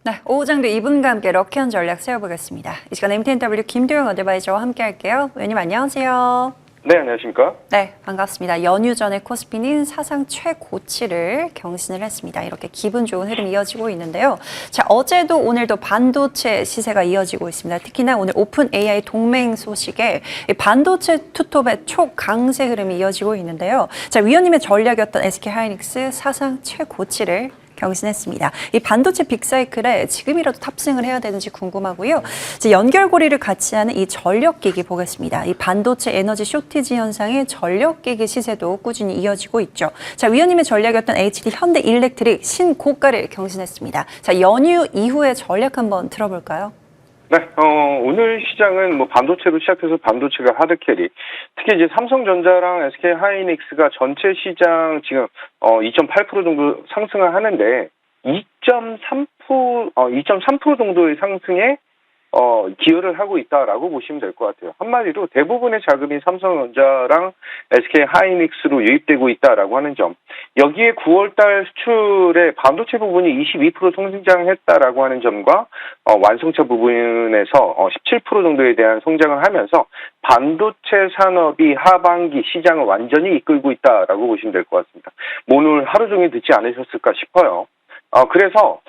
네, 오후장도 이분과 함께 럭키한 전략 세워보겠습니다. 이 시간 MTNW 김도영 어드바이저와 함께 할게요. 의원님 안녕하세요. 네, 안녕하십니까? 네, 반갑습니다. 연휴 전에 코스피는 사상 최고치를 경신을 했습니다. 이렇게 기분 좋은 흐름이 이어지고 있는데요. 자, 어제도 오늘도 반도체 시세가 이어지고 있습니다. 특히나 오늘 오픈 AI 동맹 소식에 반도체 투톱의 초강세 흐름이 이어지고 있는데요. 자, 위원님의 전략이었던 SK하이닉스 사상 최고치를 경신했습니다. 이 반도체 빅사이클에 지금이라도 탑승을 해야 되는지 궁금하고요. 이제 연결고리를 같이 하는 이 전력기기 보겠습니다. 이 반도체 에너지 쇼티지 현상의 전력기기 시세도 꾸준히 이어지고 있죠. 자, 위원님의 전략이었던 HD 현대일렉트릭 신고가를 경신했습니다. 자, 연휴 이후의 전략 한번 들어볼까요? 네, 오늘 시장은 뭐 반도체로 시작해서 반도체가 하드캐리. 특히 이제 삼성전자랑 SK하이닉스가 전체 시장 지금 2.8% 정도 상승을 하는데 2.3% 정도의 상승에 기여를 하고 있다라고 보시면 될 것 같아요. 한마디로 대부분의 자금이 삼성전자랑 SK하이닉스로 유입되고 있다라고 하는 점. 여기에 9월달 수출의 반도체 부분이 22% 성장했다라고 하는 점과 완성차 부분에서 17% 정도에 대한 성장을 하면서 반도체 산업이 하반기 시장을 완전히 이끌고 있다라고 보시면 될 것 같습니다. 뭐 오늘 하루 종일 듣지 않으셨을까 싶어요. 그래서,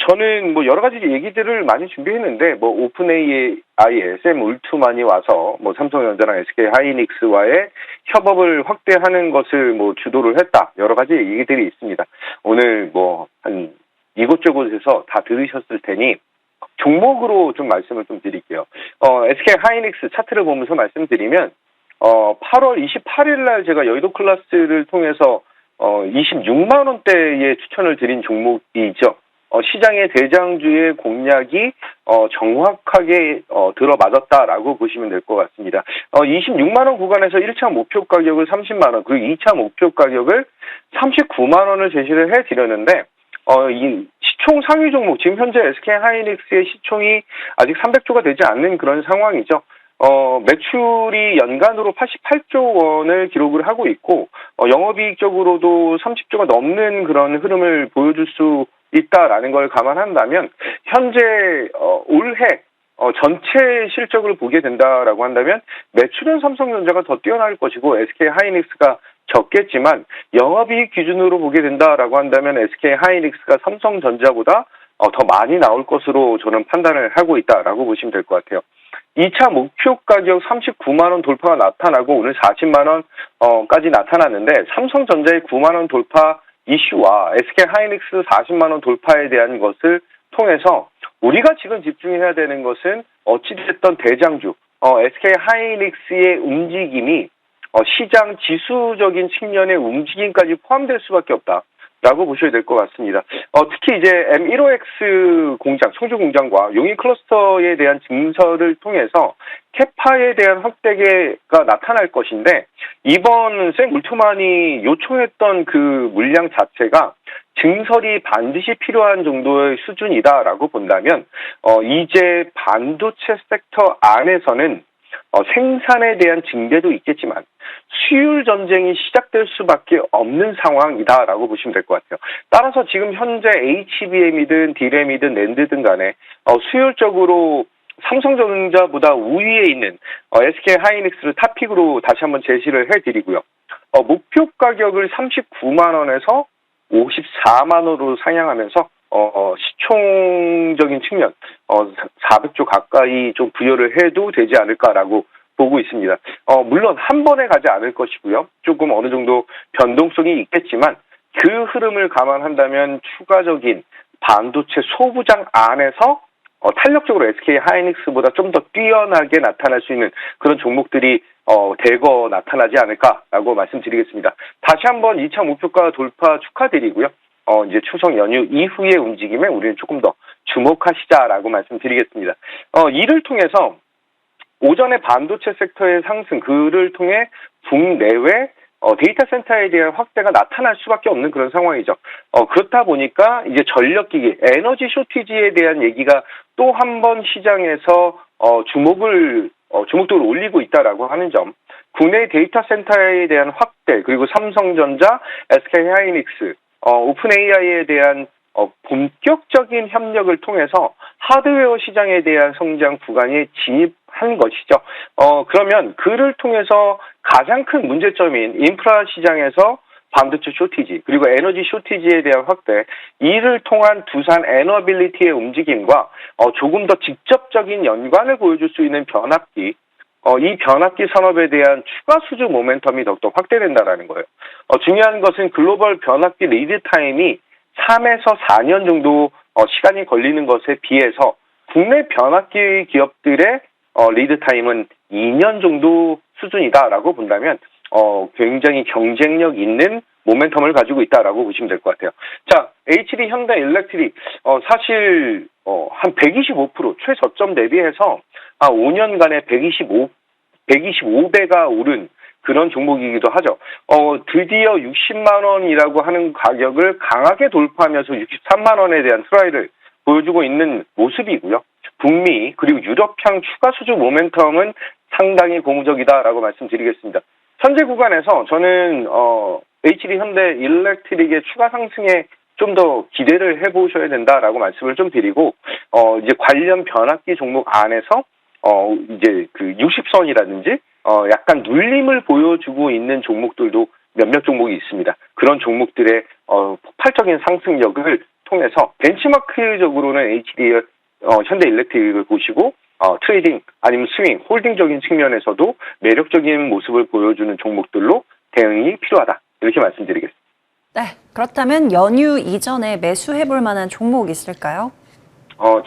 저는 뭐 여러 가지 얘기들을 많이 준비했는데, 뭐 오픈 AI의 샘 울트만이 와서 뭐 삼성전자랑 SK하이닉스와의 협업을 확대하는 것을 뭐 주도를 했다. 여러 가지 얘기들이 있습니다. 오늘 뭐 한 이곳저곳에서 다 들으셨을 테니, 종목으로 좀 말씀을 좀 드릴게요. SK하이닉스 차트를 보면서 말씀드리면, 8월 28일 날 제가 여의도 클래스를 통해서 26만 원대에 추천을 드린 종목이죠. 시장의 대장주의 공략이 정확하게 들어맞았다라고 보시면 될 것 같습니다. 26만 원 구간에서 1차 목표 가격을 30만 원, 그리고 2차 목표 가격을 39만 원을 제시를 해드렸는데 이 시총 상위 종목, 지금 현재 SK하이닉스의 시총이 아직 300조가 되지 않는 그런 상황이죠. 매출이 연간으로 88조 원을 기록을 하고 있고, 영업이익적으로도 30조가 넘는 그런 흐름을 보여줄 수 있다라는 걸 감안한다면, 현재, 올해, 전체 실적을 보게 된다라고 한다면, 매출은 삼성전자가 더 뛰어날 것이고, SK하이닉스가 적겠지만, 영업이익 기준으로 보게 된다라고 한다면, SK하이닉스가 삼성전자보다 더 많이 나올 것으로 저는 판단을 하고 있다라고 보시면 될 것 같아요. 2차 목표 가격 39만 원 돌파가 나타나고 오늘 40만 원까지 나타났는데 삼성전자의 9만 원 돌파 이슈와 SK하이닉스 40만 원 돌파에 대한 것을 통해서 우리가 지금 집중해야 되는 것은 어찌됐든 대장주 SK하이닉스의 움직임이 시장 지수적인 측면의 움직임까지 포함될 수밖에 없다. 라고 보셔야 될 것 같습니다. 특히 이제 M15X 공장, 청주 공장과 용인 클러스터에 대한 증설을 통해서 캐파에 대한 확대가 나타날 것인데, 이번 샘 울트만이 요청했던 그 물량 자체가 증설이 반드시 필요한 정도의 수준이다라고 본다면, 이제 반도체 섹터 안에서는 생산에 대한 증대도 있겠지만 수율 전쟁이 시작될 수밖에 없는 상황이다라고 보시면 될 것 같아요. 따라서 지금 현재 HBM이든 DRAM이든 낸드든 간에 수율적으로 삼성전자보다 우위에 있는 SK하이닉스를 탑픽으로 다시 한번 제시를 해드리고요. 목표 가격을 39만 원에서 54만 원으로 상향하면서 시총적인 측면 400조 가까이 좀 부여를 해도 되지 않을까라고 보고 있습니다. 물론 한 번에 가지 않을 것이고요. 조금 어느 정도 변동성이 있겠지만 그 흐름을 감안한다면 추가적인 반도체 소부장 안에서 탄력적으로 SK하이닉스보다 좀 더 뛰어나게 나타날 수 있는 그런 종목들이 대거 나타나지 않을까라고 말씀드리겠습니다. 다시 한번 2차 목표가 돌파 축하드리고요. 이제 추석 연휴 이후의 움직임에 우리는 조금 더 주목하시자라고 말씀드리겠습니다. 이를 통해서 오전에 반도체 섹터의 상승, 그를 통해 국내외 데이터 센터에 대한 확대가 나타날 수밖에 없는 그런 상황이죠. 그렇다 보니까 이제 전력기기, 에너지 쇼티지에 대한 얘기가 또 한 번 시장에서 주목도를 올리고 있다라고 하는 점, 국내 데이터 센터에 대한 확대, 그리고 삼성전자, SK하이닉스, 오픈 AI에 대한 본격적인 협력을 통해서 하드웨어 시장에 대한 성장 구간에 진입한 것이죠. 그러면 그를 통해서 가장 큰 문제점인 인프라 시장에서 반도체 쇼티지 그리고 에너지 쇼티지에 대한 확대, 이를 통한 두산 에너빌리티의 움직임과 조금 더 직접적인 연관을 보여줄 수 있는 변압기, 이 변압기 산업에 대한 추가 수주 모멘텀이 더욱더 확대된다라는 거예요. 중요한 것은 글로벌 변압기 리드 타임이 3에서 4년 정도 시간이 걸리는 것에 비해서 국내 변압기 기업들의 리드 타임은 2년 정도 수준이다라고 본다면 굉장히 경쟁력 있는 모멘텀을 가지고 있다라고 보시면 될 것 같아요. 자, HD 현대 일렉트릭 사실 한 125% 최저점 대비해서 5년간에 125배가 오른 그런 종목이기도 하죠. 드디어 60만 원이라고 하는 가격을 강하게 돌파하면서 63만 원에 대한 트라이를 보여주고 있는 모습이고요. 북미 그리고 유럽향 추가 수주 모멘텀은 상당히 고무적이다라고 말씀드리겠습니다. 현재 구간에서 저는 HD 현대 일렉트릭의 추가 상승에 좀 더 기대를 해보셔야 된다라고 말씀을 좀 드리고, 이제 관련 변압기 종목 안에서 이제 그 60선이라든지 약간 눌림을 보여주고 있는 종목들도 몇몇 종목이 있습니다. 그런 종목들의 폭발적인 상승력을 통해서 벤치마크적으로는 HD 현대 일렉트릭을 보시고 트레이딩 아니면 스윙, 홀딩적인 측면에서도 매력적인 모습을 보여주는 종목들로 대응이 필요하다. 이렇게 말씀드리겠습니다. 네, 그렇다면 연휴 이전에 매수해볼 만한 종목 있을까요?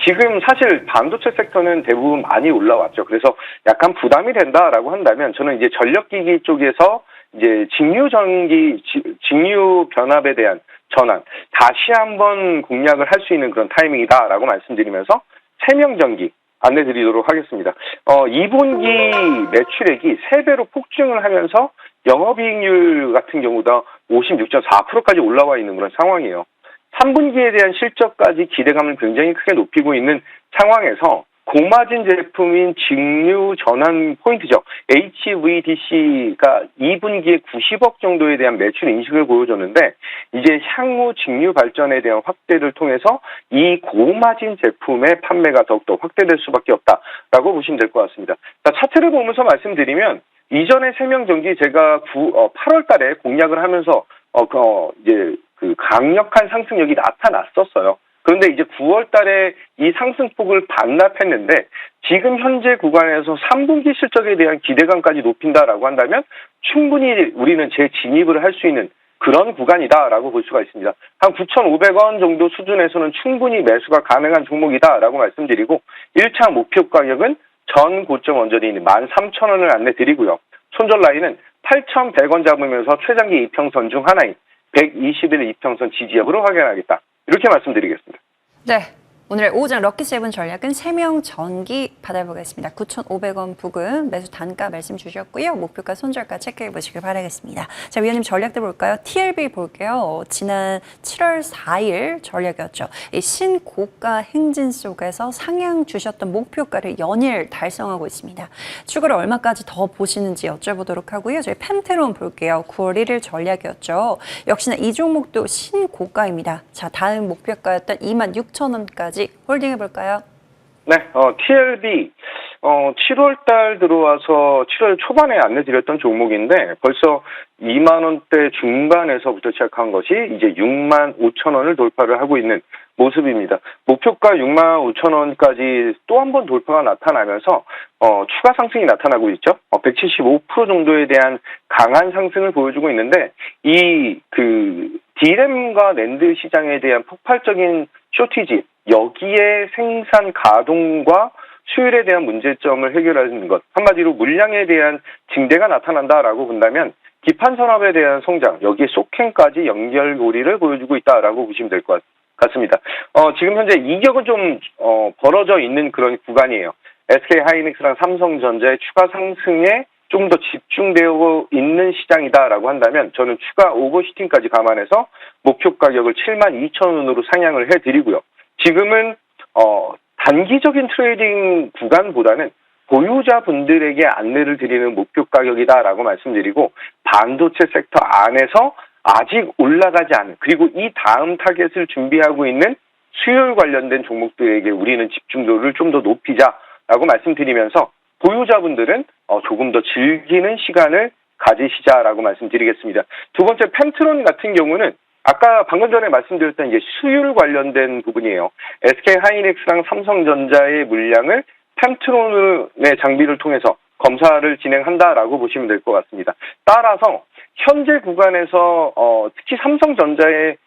지금 사실 반도체 섹터는 대부분 많이 올라왔죠. 그래서 약간 부담이 된다라고 한다면 저는 이제 전력기기 쪽에서 이제 직류 변압에 대한 전환, 다시 한번 공략을 할 수 있는 그런 타이밍이다라고 말씀드리면서 세명전기 안내 드리도록 하겠습니다. 2분기 매출액이 3배로 폭증을 하면서 영업이익률 같은 경우도 56.4%까지 올라와 있는 그런 상황이에요. 3분기에 대한 실적까지 기대감을 굉장히 크게 높이고 있는 상황에서 고마진 제품인 직류 전환 포인트죠. HVDC가 2분기에 90억 정도에 대한 매출 인식을 보여줬는데 이제 향후 직류 발전에 대한 확대를 통해서 이 고마진 제품의 판매가 더욱더 확대될 수밖에 없다라고 보시면 될 것 같습니다. 자, 차트를 보면서 말씀드리면 이전에 세명전기 제가 8월 달에 공략을 하면서 이제 그 강력한 상승력이 나타났었어요. 그런데 이제 9월 달에 이 상승폭을 반납했는데 지금 현재 구간에서 3분기 실적에 대한 기대감까지 높인다라고 한다면 충분히 우리는 재진입을 할 수 있는 그런 구간이다라고 볼 수가 있습니다. 한 9,500원 정도 수준에서는 충분히 매수가 가능한 종목이다라고 말씀드리고 1차 목표 가격은 전 고점 언저리 있는 13,000원을 안내 드리고요. 손절 라인은 8,100원 잡으면서 최장기 이평선 중 하나인 120일 이평선 지지역으로 확인하겠다. 이렇게 말씀드리겠습니다. 네, 오늘 오전 럭키세븐 전략은 3명 전기 받아보겠습니다. 9,500원 부근 매수 단가 말씀 주셨고요. 목표가 손절가 체크해 보시길 바라겠습니다. 자, 위원님 전략들 볼까요? TLB 볼게요. 지난 7월 4일 전략이었죠. 이 신고가 행진 속에서 상향 주셨던 목표가를 연일 달성하고 있습니다. 추가로 얼마까지 더 보시는지 여쭤보도록 하고요. 저희 펜테론 볼게요. 9월 1일 전략이었죠. 역시나 이 종목도 신고가입니다. 자, 다음 목표가였던 26,000원까지 홀딩해 볼까요? 네, TLB 7월 달 들어와서 7월 초반에 안내드렸던 종목인데 벌써 2만 원대 중반에서부터 시작한 것이 이제 6만 5천 원을 돌파를 하고 있는 모습입니다. 목표가 6만 5천 원까지 또 한 번 돌파가 나타나면서 추가 상승이 나타나고 있죠. 175% 정도에 대한 강한 상승을 보여주고 있는데 이 D램과 낸드 시장에 대한 폭발적인 쇼티지, 여기에 생산 가동과 수율에 대한 문제점을 해결하는 것, 한마디로 물량에 대한 증대가 나타난다라고 본다면 기판 산업에 대한 성장, 여기에 소캔까지 연결고리를 보여주고 있다라고 보시면 될 것 같습니다. 지금 현재 이격은 좀 벌어져 있는 그런 구간이에요. SK하이닉스랑 삼성전자의 추가 상승에 좀 더 집중되어 있는 시장이다라고 한다면 저는 추가 오버슈팅까지 감안해서 목표 가격을 72,000원으로 상향을 해드리고요. 지금은 단기적인 트레이딩 구간보다는 보유자분들에게 안내를 드리는 목표 가격이다라고 말씀드리고 반도체 섹터 안에서 아직 올라가지 않은, 그리고 이 다음 타겟을 준비하고 있는 수요일 관련된 종목들에게 우리는 집중도를 좀 더 높이자라고 말씀드리면서 보유자분들은 조금 더 즐기는 시간을 가지시자라고 말씀드리겠습니다. 두 번째 펜트론 같은 경우는 아까 방금 전에 말씀드렸던 이제 수율 관련된 부분이에요. SK 하이닉스랑 삼성전자의 물량을 펜트론의 장비를 통해서 검사를 진행한다라고 보시면 될 것 같습니다. 따라서 현재 구간에서 특히 삼성전자의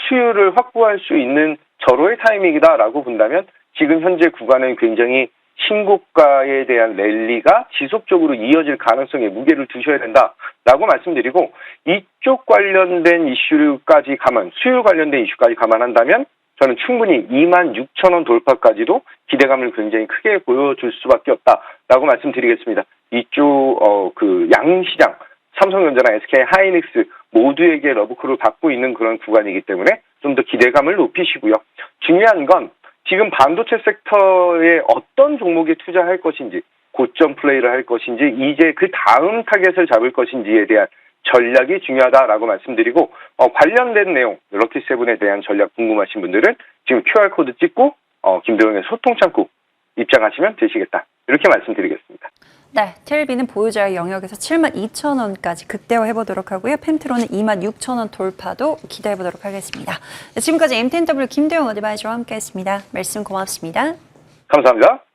수율을 확보할 수 있는 절호의 타이밍이다라고 본다면 지금 현재 구간은 굉장히 신고가에 대한 랠리가 지속적으로 이어질 가능성에 무게를 두셔야 된다라고 말씀드리고, 이쪽 관련된 이슈까지 수율 관련된 이슈까지 감안한다면 저는 충분히 26,000원 돌파까지도 기대감을 굉장히 크게 보여줄 수밖에 없다라고 말씀드리겠습니다. 이쪽 양시장 삼성전자나 SK 하이닉스 모두에게 러브콜을 받고 있는 그런 구간이기 때문에 좀 더 기대감을 높이시고요. 중요한 건 지금 반도체 섹터에 어떤 종목에 투자할 것인지, 고점 플레이를 할 것인지, 이제 그 다음 타겟을 잡을 것인지에 대한 전략이 중요하다라고 말씀드리고, 관련된 내용, 럭키세븐에 대한 전략 궁금하신 분들은 지금 QR코드 찍고 김도영의 소통창구 입장하시면 되시겠다, 이렇게 말씀드리겠습니다. 네, TLB는 보유자의 영역에서 72,000원까지 극대화해보도록 하고요. 펜트론은 26,000원 돌파도 기대해보도록 하겠습니다. 네, 지금까지 MTNW 김도영 어드바이저와 함께했습니다. 말씀 고맙습니다. 감사합니다.